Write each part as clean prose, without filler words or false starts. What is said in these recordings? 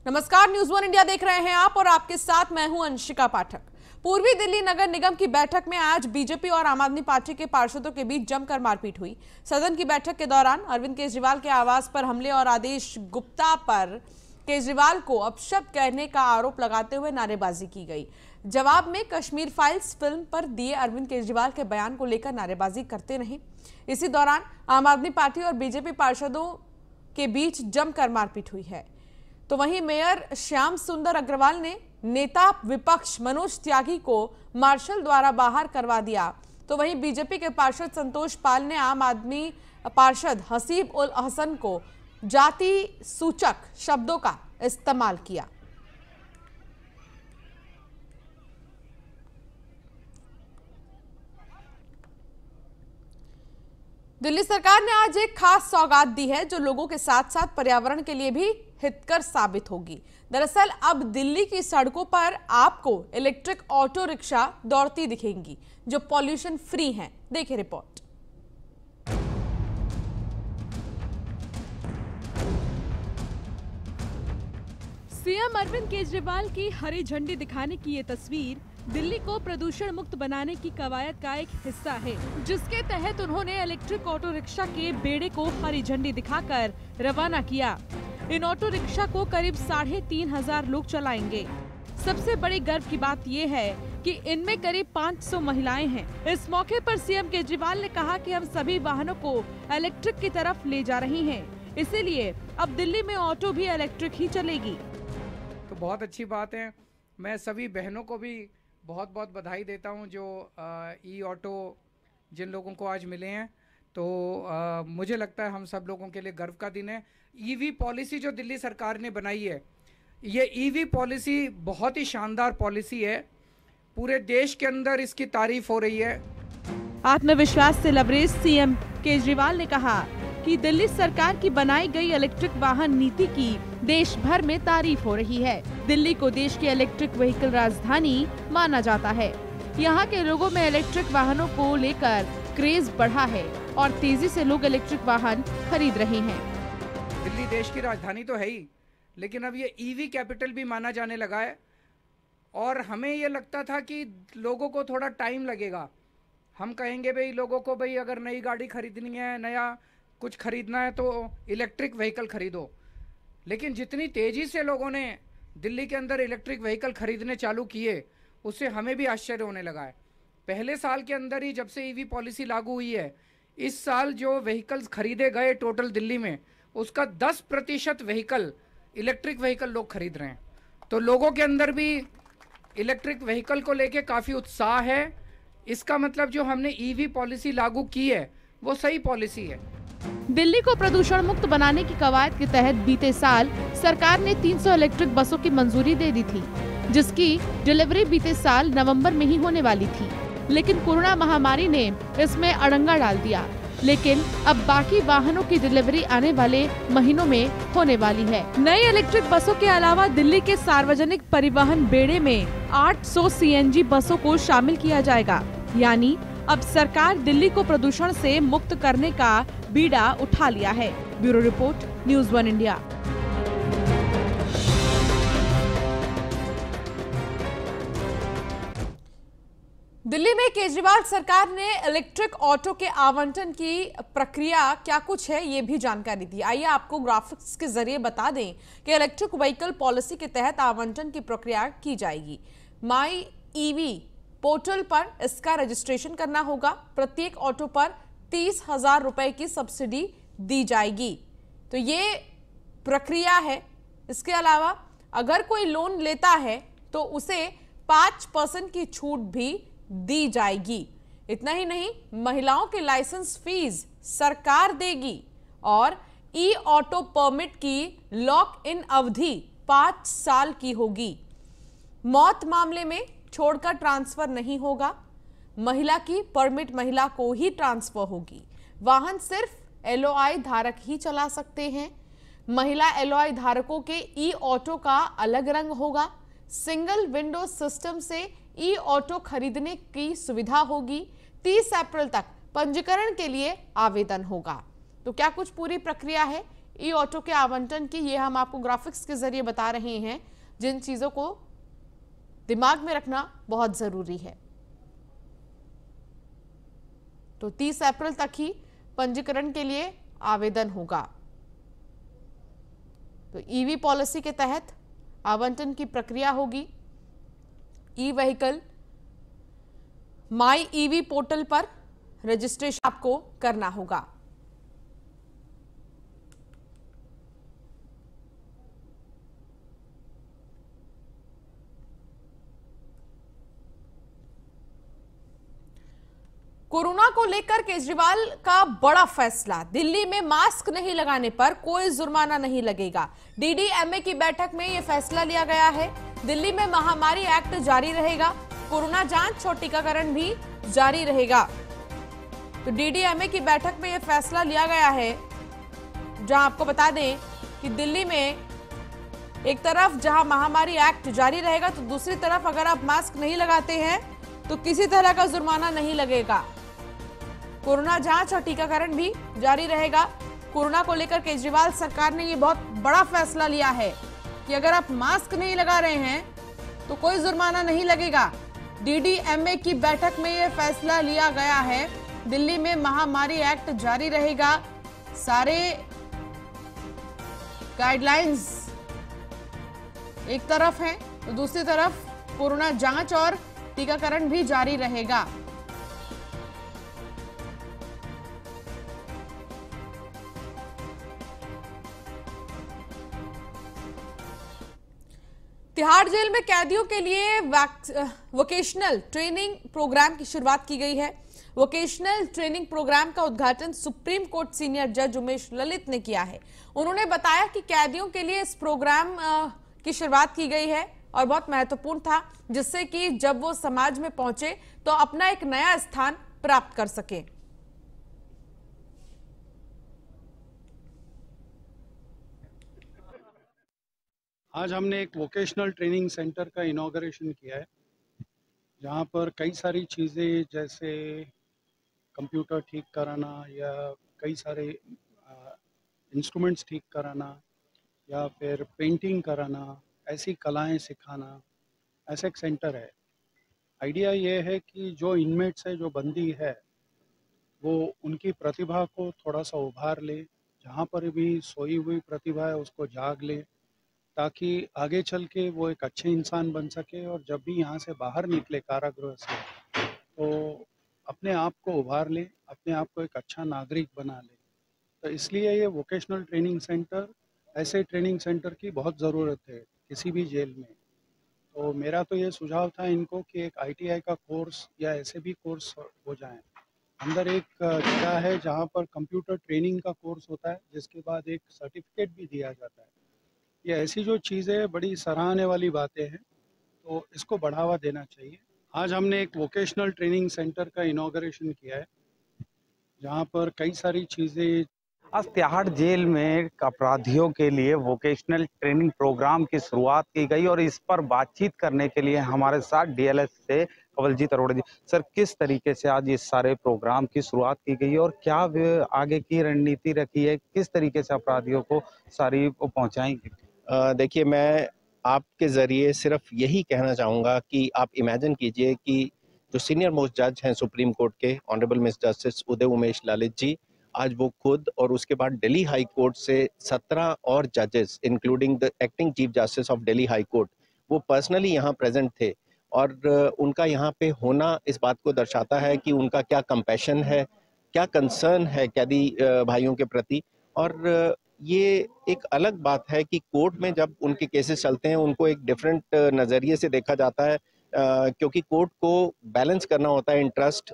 नमस्कार, news one India देख रहे हैं आप और आपके साथ मैं हूं अंशिका पाठक। पूर्वी दिल्ली नगर निगम की बैठक में आज बीजेपी और आम आदमी पार्टी के पार्षदों के बीच जमकर मारपीट हुई। सदन की बैठक के दौरान अरविंद केजरीवाल के आवास पर हमले और आदेश गुप्ता पर केजरीवाल को अपशब्द कहने का आरोप लगाते हुए नारेबाजी की गई। जवाब में कश्मीर फाइल्स फिल्म पर दिए अरविंद केजरीवाल के बयान को लेकर नारेबाजी करते रहे। इसी दौरान आम आदमी पार्टी और बीजेपी पार्षदों के बीच जमकर मारपीट हुई है। तो वहीं मेयर श्याम सुंदर अग्रवाल ने नेता विपक्ष मनोज त्यागी को मार्शल द्वारा बाहर करवा दिया। तो वहीं बीजेपी के पार्षद संतोष पाल ने आम आदमी पार्षद हसीब उल हसन को जाति सूचक शब्दों का इस्तेमाल किया। दिल्ली सरकार ने आज एक खास सौगात दी है जो लोगों के साथ साथ पर्यावरण के लिए भी हितकर साबित होगी। दरअसल अब दिल्ली की सड़कों पर आपको इलेक्ट्रिक ऑटो रिक्शा दौड़ती दिखेंगी जो पॉल्यूशन फ्री हैं। देखिए रिपोर्ट। सीएम अरविंद केजरीवाल की हरी झंडी दिखाने की ये तस्वीर दिल्ली को प्रदूषण मुक्त बनाने की कवायद का एक हिस्सा है, जिसके तहत उन्होंने इलेक्ट्रिक ऑटो रिक्शा के बेड़े को हरी झंडी दिखाकर रवाना किया। इन ऑटो रिक्शा को करीब 3,500 लोग चलाएंगे। सबसे बड़ी गर्व की बात ये है कि इनमें करीब 500 महिलाएं हैं। इस मौके पर सीएम केजरीवाल ने कहा कि हम सभी वाहनों को इलेक्ट्रिक की तरफ ले जा रही हैं, इसीलिए अब दिल्ली में ऑटो भी इलेक्ट्रिक ही चलेगी। तो बहुत अच्छी बात है। मैं सभी बहनों को भी बहुत बहुत बधाई देता हूं जो ई ऑटो जिन लोगों को आज मिले हैं। तो मुझे लगता है हम सब लोगों के लिए गर्व का दिन है। ईवी पॉलिसी जो दिल्ली सरकार ने बनाई है, ये ईवी पॉलिसी बहुत ही शानदार पॉलिसी है। पूरे देश के अंदर इसकी तारीफ हो रही है। आत्मविश्वास से लबरेज सीएम केजरीवाल ने कहा कि दिल्ली सरकार की बनाई गई इलेक्ट्रिक वाहन नीति की देश भर में तारीफ हो रही है। दिल्ली को देश की इलेक्ट्रिक व्हीकल राजधानी माना जाता है। यहाँ के लोगों में इलेक्ट्रिक वाहनों को लेकर क्रेज बढ़ा है और तेजी से लोग इलेक्ट्रिक वाहन खरीद रहे हैं। दिल्ली देश की राजधानी तो है ही, लेकिन अब ये ईवी कैपिटल भी माना जाने लगा है। और हमें ये लगता था कि लोगों को थोड़ा टाइम लगेगा। हम कहेंगे भाई लोगों को, भाई अगर नई गाड़ी खरीदनी है, नया कुछ खरीदना है तो इलेक्ट्रिक व्हीकल खरीदो। लेकिन जितनी तेजी से लोगों ने दिल्ली के अंदर इलेक्ट्रिक व्हीकल खरीदने चालू किए, उससे हमें भी आश्चर्य होने लगा है। पहले साल के अंदर ही जब से ईवी पॉलिसी लागू हुई है, इस साल जो व्हीकल्स खरीदे गए टोटल दिल्ली में, उसका 10% व्हीकल इलेक्ट्रिक व्हीकल लोग खरीद रहे हैं। तो लोगों के अंदर भी इलेक्ट्रिक व्हीकल को लेके काफ़ी उत्साह है। इसका मतलब जो हमने ईवी पॉलिसी लागू की है वो सही पॉलिसी है। दिल्ली को प्रदूषण मुक्त बनाने की कवायद के तहत बीते साल सरकार ने 300 इलेक्ट्रिक बसों की मंजूरी दे दी थी, जिसकी डिलीवरी बीते साल नवंबर में ही होने वाली थी। लेकिन कोरोना महामारी ने इसमें अड़ंगा डाल दिया। लेकिन अब बाकी वाहनों की डिलीवरी आने वाले महीनों में होने वाली है। नई इलेक्ट्रिक बसों के अलावा दिल्ली के सार्वजनिक परिवहन बेड़े में 800 सीएनजी बसों को शामिल किया जाएगा। यानी अब सरकार दिल्ली को प्रदूषण से मुक्त करने का बीड़ा उठा लिया है। Bureau report, news one India. Delhi में केजरीवाल सरकार ने इलेक्ट्रिक ऑटो के आवंटन की प्रक्रिया क्या कुछ है ये भी जानकारी दी। आइए आपको ग्राफिक्स के जरिए बता दें कि इलेक्ट्रिक व्हीकल पॉलिसी के तहत आवंटन की प्रक्रिया की जाएगी। माई ईवी पोर्टल पर इसका रजिस्ट्रेशन करना होगा। प्रत्येक ऑटो पर 30,000 रुपए की सब्सिडी दी जाएगी। तो ये प्रक्रिया है। इसके अलावा अगर कोई लोन लेता है तो उसे 5% की छूट भी दी जाएगी। इतना ही नहीं, महिलाओं के लाइसेंस फीस सरकार देगी और ई ऑटो परमिट की लॉक इन अवधि 5 साल की होगी। मौत मामले में छोड़कर ट्रांसफर नहीं होगा। महिला की परमिट महिला को ही ट्रांसफर होगी। वाहन सिर्फ एलओआई धारक ही चला सकते हैं। महिला एलओआई धारकों के ई ऑटो का अलग रंग होगा। सिंगल विंडो सिस्टम से ई ऑटो खरीदने की सुविधा होगी। 30 अप्रैल तक पंजीकरण के लिए आवेदन होगा। तो क्या कुछ पूरी प्रक्रिया है। ई ऑटो के आवंटन की, ये हम आपको ग्राफिक्स के जरिए बता रहे हैं, जिन चीजों को दिमाग में रखना बहुत जरूरी है। तो 30 अप्रैल तक ही पंजीकरण के लिए आवेदन होगा। तो ईवी पॉलिसी के तहत आवंटन की प्रक्रिया होगी। ई व्हीकल माई ईवी पोर्टल पर रजिस्ट्रेशन आपको करना होगा। कोरोना को लेकर केजरीवाल का बड़ा फैसला। दिल्ली में मास्क नहीं लगाने पर कोई जुर्माना नहीं लगेगा। डीडीएमए की बैठक में यह फैसला लिया गया है। दिल्ली में महामारी एक्ट जारी रहेगा, कोरोना जांच और टीकाकरण भी जारी रहेगा। तो डीडीएमए की बैठक में यह फैसला लिया गया है, जहां आपको बता दें कि दिल्ली में एक तरफ जहां महामारी एक्ट जारी रहेगा, तो दूसरी तरफ अगर आप मास्क नहीं लगाते हैं तो किसी तरह का जुर्माना नहीं लगेगा। कोरोना जांच और टीकाकरण भी जारी रहेगा। कोरोना को लेकर केजरीवाल सरकार ने यह बहुत बड़ा फैसला लिया है कि अगर आप मास्क नहीं लगा रहे हैं तो कोई जुर्माना नहीं लगेगा। डीडीएमए की बैठक में यह फैसला लिया गया है। दिल्ली में महामारी एक्ट जारी रहेगा। सारे गाइडलाइंस एक तरफ हैं तो दूसरी तरफ कोरोना जांच और टीकाकरण भी जारी रहेगा। तिहाड़ जेल में कैदियों के लिए वोकेशनल ट्रेनिंग प्रोग्राम की शुरुआत की गई है। वोकेशनल ट्रेनिंग प्रोग्राम का उद्घाटन सुप्रीम कोर्ट सीनियर जज उमेश ललित ने किया है। उन्होंने बताया कि कैदियों के लिए इस प्रोग्राम की शुरुआत की गई है और बहुत महत्वपूर्ण था, जिससे कि जब वो समाज में पहुंचे तो अपना एक नया स्थान प्राप्त कर सके। आज हमने एक वोकेशनल ट्रेनिंग सेंटर का इनॉग्रेशन किया है, जहाँ पर कई सारी चीज़ें जैसे कंप्यूटर ठीक कराना या कई सारे इंस्ट्रूमेंट्स ठीक कराना या फिर पेंटिंग कराना, ऐसी कलाएं सिखाना, ऐसा एक सेंटर है। आइडिया ये है कि जो इनमेट्स है, जो बंदी है, वो उनकी प्रतिभा को थोड़ा सा उभार ले, जहाँ पर भी सोई हुई प्रतिभा है उसको जाग ले, ताकि आगे चल के वो एक अच्छे इंसान बन सके और जब भी यहाँ से बाहर निकले कारागृह से तो अपने आप को उभार ले, अपने आप को एक अच्छा नागरिक बना ले। तो इसलिए ये वोकेशनल ट्रेनिंग सेंटर, ऐसे ट्रेनिंग सेंटर की बहुत ज़रूरत है किसी भी जेल में। तो मेरा तो ये सुझाव था इनको कि एक ITI का कोर्स या ऐसे भी कोर्स हो जाएं। अंदर एक जगह है जहाँ पर कंप्यूटर ट्रेनिंग का कोर्स होता है, जिसके बाद एक सर्टिफिकेट भी दिया जाता है। ये ऐसी जो चीज़ें बड़ी सराहने वाली बातें हैं, तो इसको बढ़ावा देना चाहिए। आज हमने एक वोकेशनल ट्रेनिंग सेंटर का इनॉग्रेशन किया है, जहाँ पर कई सारी चीज़ें। आज तिहाड़ जेल में अपराधियों के लिए वोकेशनल ट्रेनिंग प्रोग्राम की शुरुआत की गई और इस पर बातचीत करने के लिए हमारे साथ DLS से कवलजीत अरोड़ा जी। सर, किस तरीके से आज इस सारे प्रोग्राम की शुरुआत की गई और क्या आगे की रणनीति रखी है, किस तरीके से अपराधियों को सारी पहुंचाएंगे? देखिए, मैं आपके ज़रिए सिर्फ यही कहना चाहूँगा कि आप इमेजिन कीजिए कि जो सीनियर मोस्ट जज हैं सुप्रीम कोर्ट के, honourable miss justice Uday Umesh Lalit ji, आज वो खुद और उसके बाद दिल्ली हाई कोर्ट से 17 और जजेस including the acting chief justice of Delhi high court, वो पर्सनली यहाँ प्रेजेंट थे। और उनका यहाँ पे होना इस बात को दर्शाता है कि उनका क्या कंपैशन है, क्या कंसर्न है कैदी भाइयों के प्रति। और ये एक अलग बात है कि कोर्ट में जब उनके केसेस चलते हैं उनको एक डिफरेंट नज़रिए से देखा जाता है, क्योंकि कोर्ट को बैलेंस करना होता है इंटरेस्ट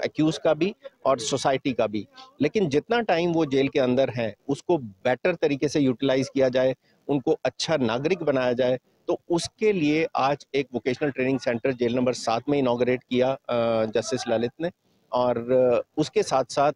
एक्यूज का भी और सोसाइटी का भी। लेकिन जितना टाइम वो जेल के अंदर है उसको बेटर तरीके से यूटिलाइज किया जाए, उनको अच्छा नागरिक बनाया जाए, तो उसके लिए आज एक vocational training centre jail number 7 में इनॉग्रेट किया जस्टिस ललित ने। और उसके साथ साथ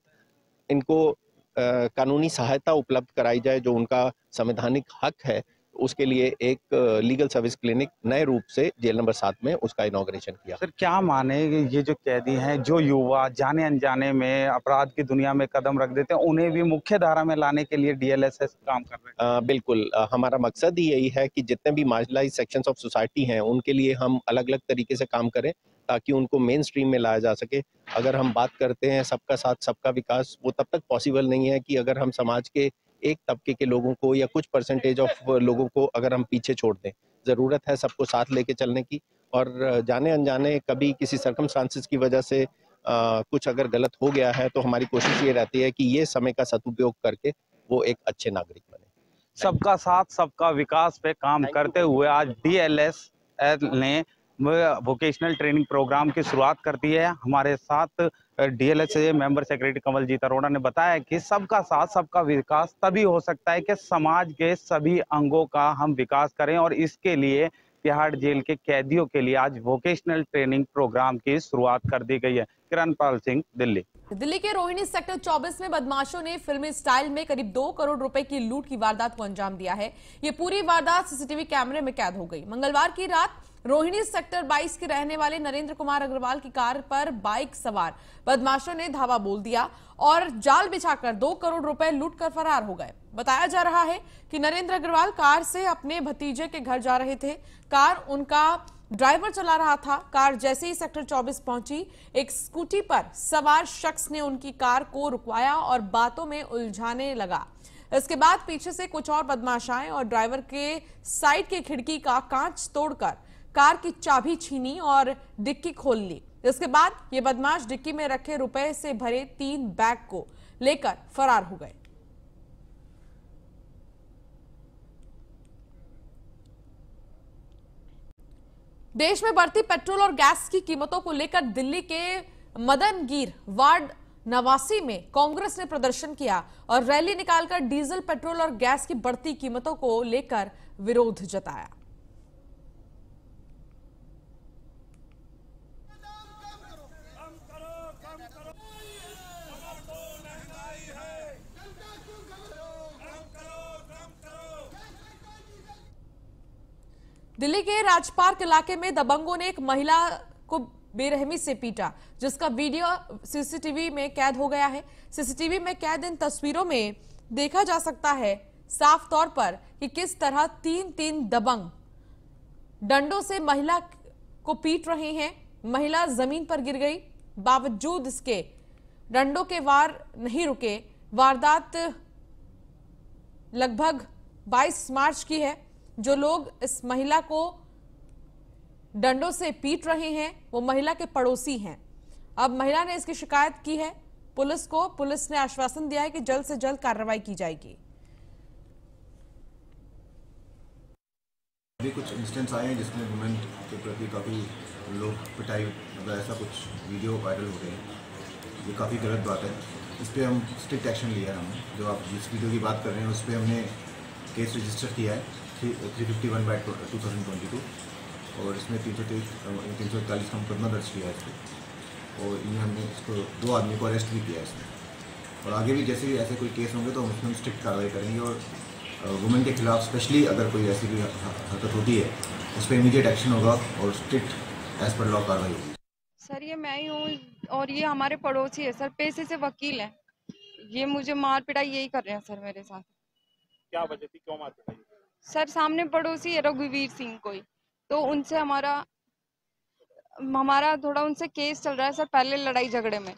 इनको कानूनी सहायता उपलब्ध कराई जाए, जो उनका संवैधानिक हक है उसके लिए एक लीगल सर्विस क्लिनिक नए रूप से जेल नंबर 7 में उसका इनॉग्रेशन किया। सर क्या माने ये जो कैदी हैं, जो युवा जाने अनजाने में अपराध की दुनिया में कदम रख देते हैं, उन्हें भी मुख्य धारा में लाने के लिए DLSS काम कर रहे हैं? बिल्कुल, हमारा मकसद ही यही है कि जितने भी मार्जिनलाइज सेक्शंस ऑफ सोसाइटी हैं उनके लिए हम अलग अलग तरीके से काम करें ताकि उनको मेन स्ट्रीम में लाया जा सके। अगर हम बात करते हैं सबका साथ सबका विकास, वो तब तक पॉसिबल नहीं है कि अगर हम समाज के एक तबके के लोगों को या कुछ परसेंटेज ऑफ लोगों को अगर हम पीछे छोड़ दें। ज़रूरत है सबको साथ लेके चलने की, और जाने अनजाने कभी किसी सर्कमस्टांसेस की वजह से कुछ अगर गलत हो गया है तो हमारी कोशिश ये रहती है कि ये समय का सदुपयोग करके वो एक अच्छे नागरिक बने। सबका साथ सबका विकास पे काम करते हुए आज DLSS ने वोकेशनल ट्रेनिंग प्रोग्राम की शुरुआत कर दी है। हमारे साथ DLSS member secretary Kamaljeet Arora ने बताया कि सबका साथ सबका विकास तभी हो सकता है कि समाज के सभी अंगों का हम विकास करें, और इसके लिए तिहाड़ जेल के कैदियों के लिए आज वोकेशनल ट्रेनिंग प्रोग्राम की शुरुआत कर दी गई है। किरणपाल सिंह, दिल्ली। दिल्ली के रोहिणी सेक्टर 24 में बदमाशों ने फिल्मी स्टाइल में करीब 2 करोड़ रुपए की लूट की वारदात को अंजाम दिया है। ये पूरी वारदात सीसीटीवी कैमरे में कैद हो गई। मंगलवार की रात रोहिणी सेक्टर 22 के रहने वाले नरेंद्र कुमार अग्रवाल की कार पर बाइक सवार बदमाशों ने धावा बोल दिया और जाल बिछाकर 2 करोड़ रुपए लूट कर फरार हो गए। बताया जा रहा है कि नरेंद्र अग्रवाल कार से अपने भतीजे के घर जा रहे थे। कार उनका ड्राइवर चला रहा था। कार जैसे ही सेक्टर 24 पहुंची, एक स्कूटी पर सवार शख्स ने उनकी कार को रुकवाया और बातों में उलझाने लगा। इसके बाद पीछे से कुछ और बदमाश आए और ड्राइवर के साइड की खिड़की का कांच तोड़कर कार की चाबी छीनी और डिक्की खोल ली। इसके बाद ये बदमाश डिक्की में रखे रुपए से भरे 3 बैग को लेकर फरार हो गए। देश में बढ़ती पेट्रोल और गैस की कीमतों को लेकर दिल्ली के मदनगीर वार्ड 89 में कांग्रेस ने प्रदर्शन किया और रैली निकालकर डीजल, पेट्रोल और गैस की बढ़ती कीमतों को लेकर विरोध जताया। दिल्ली के राजपार्क इलाके में दबंगों ने एक महिला को बेरहमी से पीटा, जिसका वीडियो सीसीटीवी में कैद हो गया है। सीसीटीवी में कैद इन तस्वीरों में देखा जा सकता है साफ तौर पर कि किस तरह 3 दबंग डंडों से महिला को पीट रहे हैं। महिला जमीन पर गिर गई, बावजूद इसके डंडों के वार नहीं रुके। वारदात लगभग 22 मार्च की है। जो लोग इस महिला को डंडों से पीट रहे हैं वो महिला के पड़ोसी हैं। अब महिला ने इसकी शिकायत की है पुलिस को। पुलिस ने आश्वासन दिया है कि जल्द से जल्द कार्रवाई की जाएगी। अभी कुछ इंस्टेंस आए हैं जिसमें वुमेन के प्रति काफ़ी लोग पिटाई, मतलब ऐसा कुछ वीडियो वायरल हो रहे हैं। ये काफ़ी गलत बात है। इस पर हम स्ट्रिक्ट एक्शन लिया है। हमने जो आप जिस वीडियो की बात कर रहे हैं उस पर हमने केस रजिस्टर किया है 351/2022 और इसमें 341 का मुकदमा दर्ज किया है इस पर, और इनमें हमने इसको 2 आदमी को अरेस्ट भी किया है इसमें। और आगे भी जैसे भी ऐसे कोई केस होंगे तो हम उसमें स्ट्रिक्ट कार्रवाई करेंगे और वुमेन के खिलाफ स्पेशली अगर कोई ऐसी कोई हरकत होती है उस पर इमीडिएट एक्शन होगा और स्ट्रिक्ट एज पर लॉ कार्रवाई होगी। सर ये मैं ही हूँ और ये हमारे पड़ोसी है सर, पेशे से वकील है। ये मुझे मार पिटाई यही कर रहे हैं सर मेरे साथ। क्या वजह थी, क्यों मार पिटाई? सर सामने पड़ोसी है रघुवीर सिंह कोई, तो उनसे हमारा थोड़ा उनसे केस चल रहा है सर, पहले लड़ाई झगड़े में।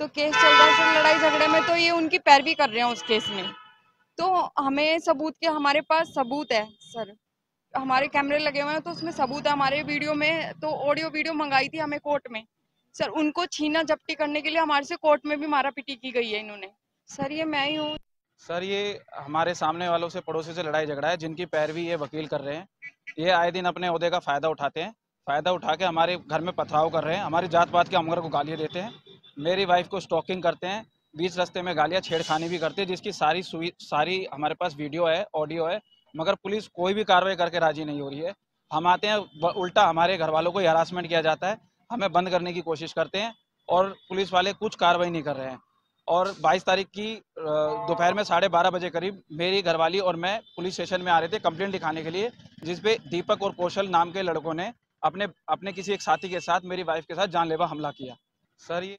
तो केस चल रहा है सर लड़ाई झगड़े में, तो ये उनकी पैरवी कर रहे हैं उस केस में। तो हमें सबूत के, हमारे पास सबूत है सर, हमारे कैमरे लगे हुए हैं तो उसमें सबूत है। हमारे वीडियो में तो ऑडियो वीडियो मंगाई थी हमें कोर्ट में सर, उनको छीना झपटी करने के लिए हमारे से कोर्ट में भी मारा पीटी की गई है इन्होंने। सर ये मैं ही हूँ सर। ये हमारे सामने वालों से, पड़ोसी से लड़ाई झगड़ा है, जिनकी पैरवी ये वकील कर रहे हैं। ये आए दिन अपने ओहदे का फ़ायदा उठाते हैं, फ़ायदा उठा के हमारे घर में पथराव कर रहे हैं, हमारी जात पात के हमगर को गालियाँ देते हैं, मेरी वाइफ को स्टॉकिंग करते हैं, बीच रास्ते में गालियाँ छेड़खानी भी करते हैं, जिसकी सारी हमारे पास वीडियो है, ऑडियो है, मगर पुलिस कोई भी कार्रवाई करके राजी नहीं हो रही है। हम आते हैं, उल्टा हमारे घर वालों को हरासमेंट किया जाता है, हमें बंद करने की कोशिश करते हैं और पुलिस वाले कुछ कार्रवाई नहीं कर रहे हैं। और 22 तारीख की दोपहर में 12:30 बजे करीब मेरी घरवाली और मैं पुलिस स्टेशन में आ रहे थे कंप्लेंट लिखाने के लिए, जिसपे दीपक और कौशल नाम के लड़कों ने अपने किसी एक साथी के साथ मेरी वाइफ के साथ जानलेवा हमला किया। सर ये